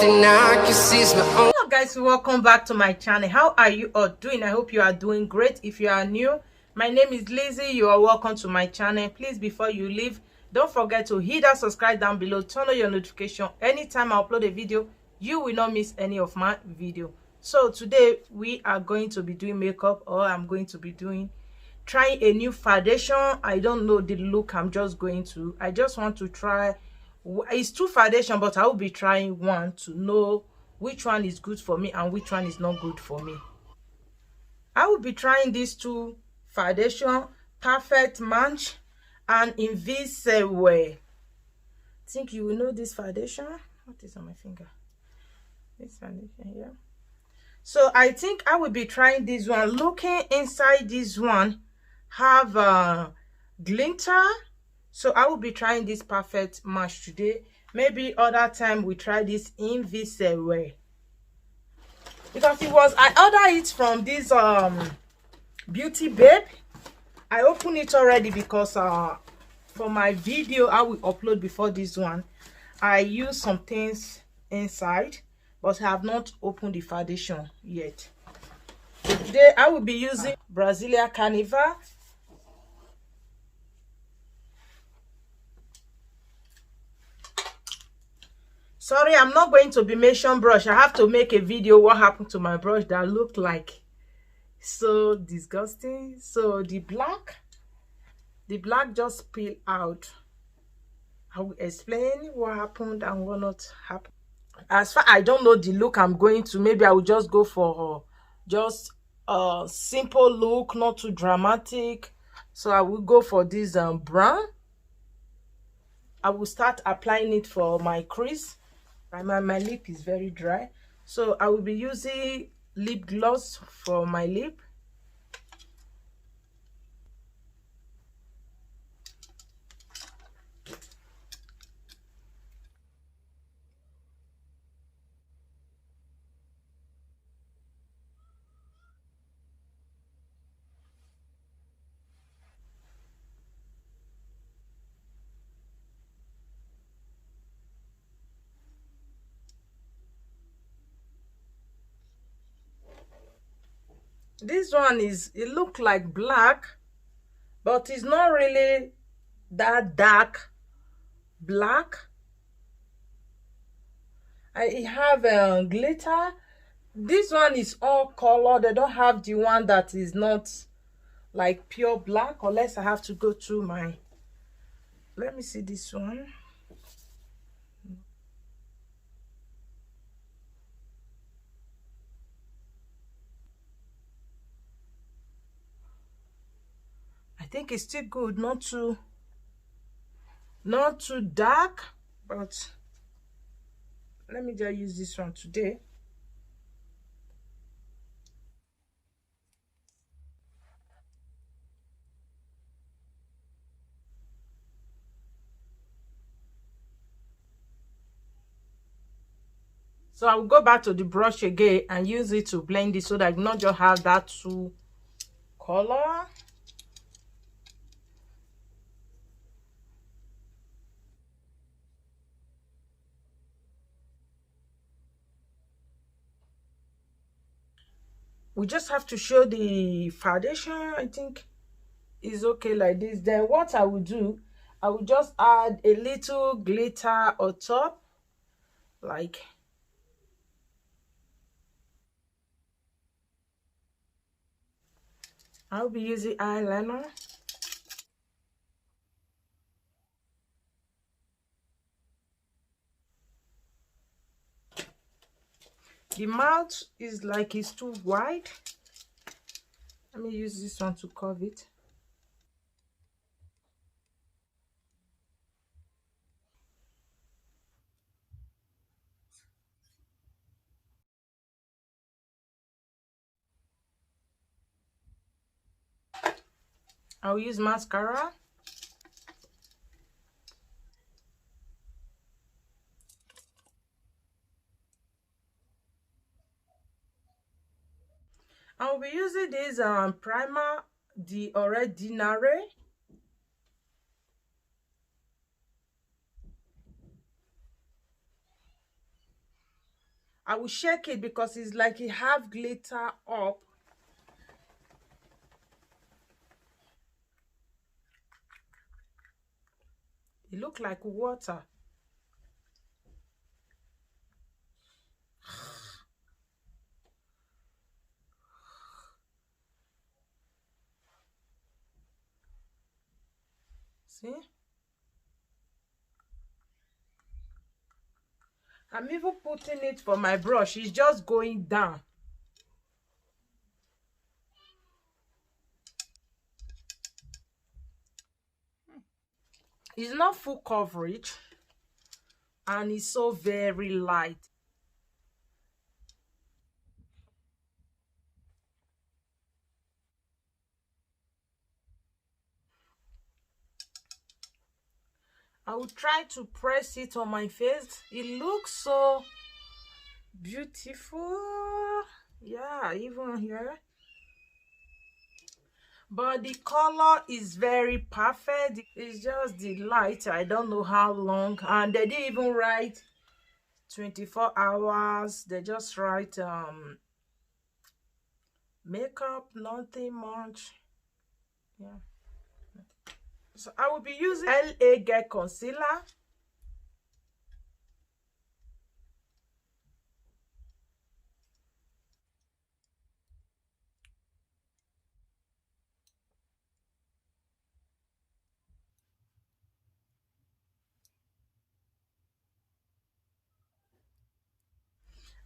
something I can see is my own. Hello guys, welcome back to my channel. How are you all doing? I hope you are doing great. If you are new, my name is Lizzie. You are welcome to my channel. Please, before you leave, don't forget to hit that subscribe down below, turn on your notification. Anytime I upload a video, you will not miss any of my video. So today we are going to be doing makeup, or I'm going to be trying a new foundation. I don't know the look. I just want to try. It's two foundation, but I will be trying one to know which one is good for me and which one is not good for me. I will be trying these two foundation, Perfect Match and Invisible. I think you will know this foundation. What is on my finger? This foundation here. So I think I will be trying this one. Looking inside this one have glitter. So I will be trying this Perfect Match today. Maybe other time we try this Invisible, because I ordered it from this Beauty Babe. I opened it already because for my video I will upload before this one, I use some things inside, but I have not opened the foundation yet. So today I will be using Brazilian Carnival. Sorry, I'm not going to be mention brush. I have to make a video what happened to my brush that looked like so disgusting. So the black just spilled out. I will explain what happened and what not happened. As far I don't know the look I'm going to, maybe I will just go for just a simple look, not too dramatic. So I will go for this brown. I will start applying it for my crease. My lip is very dry, so I will be using lip gloss for my lip. This one it look like black, but it's not really that dark black. I have glitter. This one is all color. They don't have the one that is not like pure black, unless I have to go through my, let me see this one. I think it's still good, not too dark, but let me just use this one today. So I will go back to the brush again and use it to blend it so that I not just have that two color. We just have to show the foundation. I think is okay like this. Then what I will do, I will just add a little glitter on top, like I'll be using eyeliner. The mouth is like it's too wide. Let me use this one to cover it. I'll use mascara. I'll be using this primer, the Ordinary. I will shake it because it's like it have glitter up. It look like water. See? I'm even putting it for my brush. It's just going down. It's not full coverage. And it's so very light. I will try to press it on my face. It looks so beautiful. Yeah, even here. But the color is very perfect. It's just the light. I don't know how long. And they didn't even write 24 hours. They just write makeup, nothing much. Yeah. So I will be using LA Get Concealer.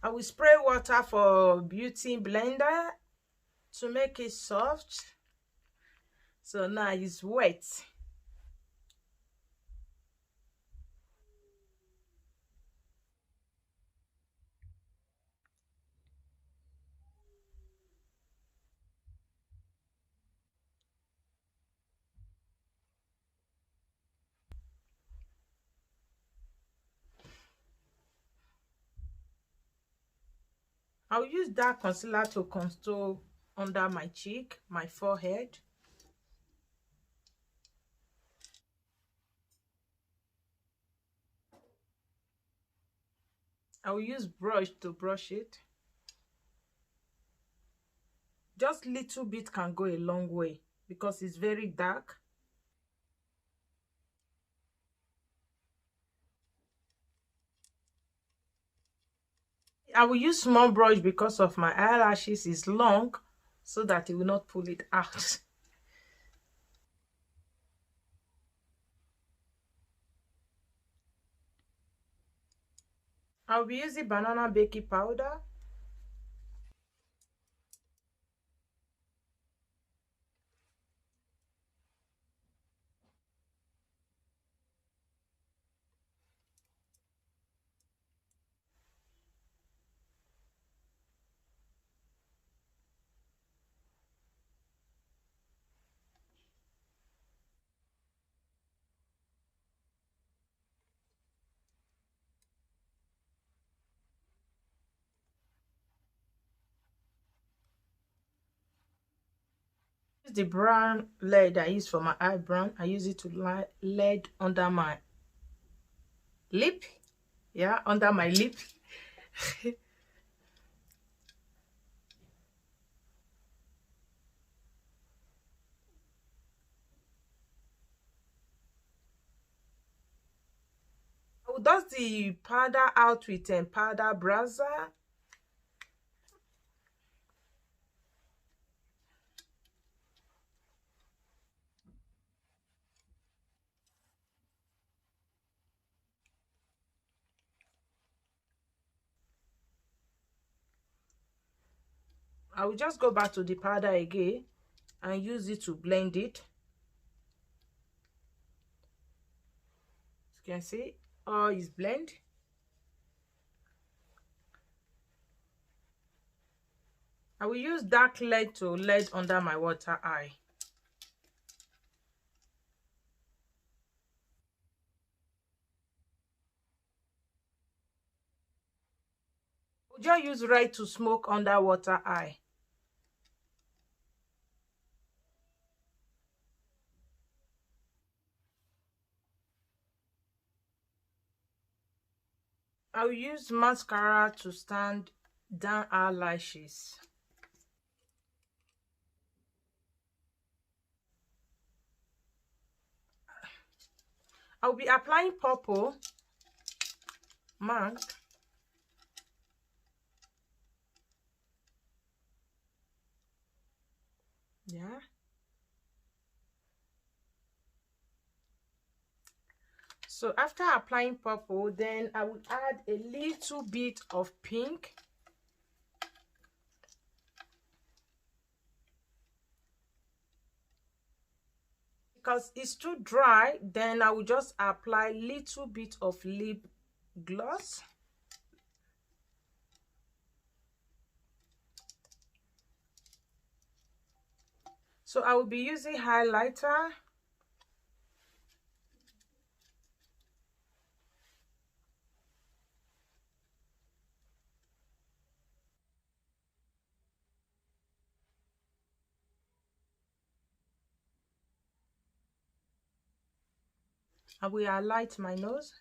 I will spray water for beauty blender to make it soft. So now it's wet. I'll use that concealer to contour under my cheek, my forehead. I will use brush to brush it. Just little bit can go a long way because it's very dark. I will use small brush because of my eyelashes is long, so that it will not pull it out. I'll be using banana baking powder. The brown lead I use for my eyebrow, I use it to lead under my lip. Yeah, under my lip. I will dust the powder out with a powder brusher. I will just go back to the powder again and use it to blend it. As you can see, all is blend. I will use dark lead to lead under my water eye. I will just use red to smoke under water eye. I'll use mascara to stand down eyelashes. I'll be applying purple mark. Yeah. So after applying purple, then I will add a little bit of pink. Because it's too dry, then I will just apply a little bit of lip gloss. So I will be using highlighter. I will highlight my nose.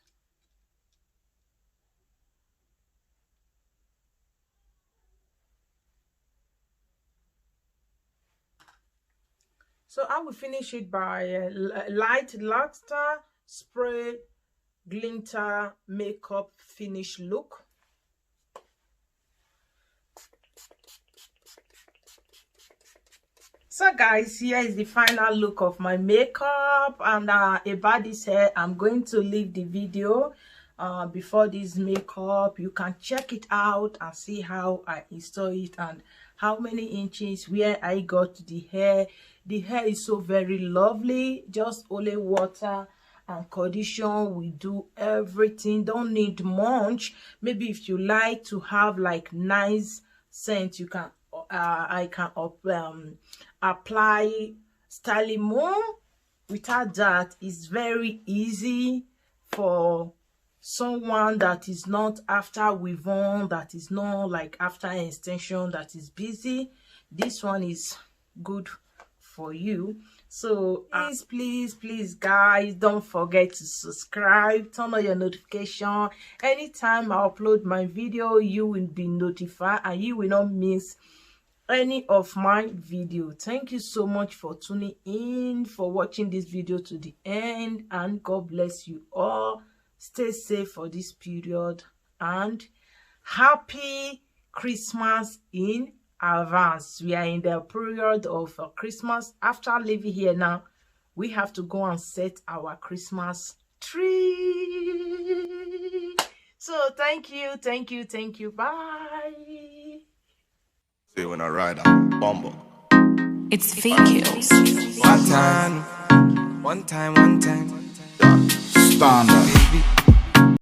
So I will finish it by light luster spray glitter makeup finish look. So guys, here is the final look of my makeup. And about this hair, I'm going to leave the video before this makeup. You can check it out and see how I install it and how many inches where I got the hair. The hair is so very lovely. Just only water and condition will do everything. Don't need much. Maybe if you like to have like nice scent, you can I can apply styling more. Without that, it's very easy for someone that is not after weave on, that is not like after extension, that is busy. This one is good for you. So please guys, don't forget to subscribe, turn on your notification. Anytime I upload my video, you will be notified and you will not miss any of my video. Thank you so much for tuning in, for watching this video to the end, and God bless you all. Stay safe for this period and happy Christmas in advance. We are in the period of Christmas. After leaving here now, we have to go and set our Christmas tree. So thank you. Bye. When I ride out bumble, it's fake kills. one time, standard.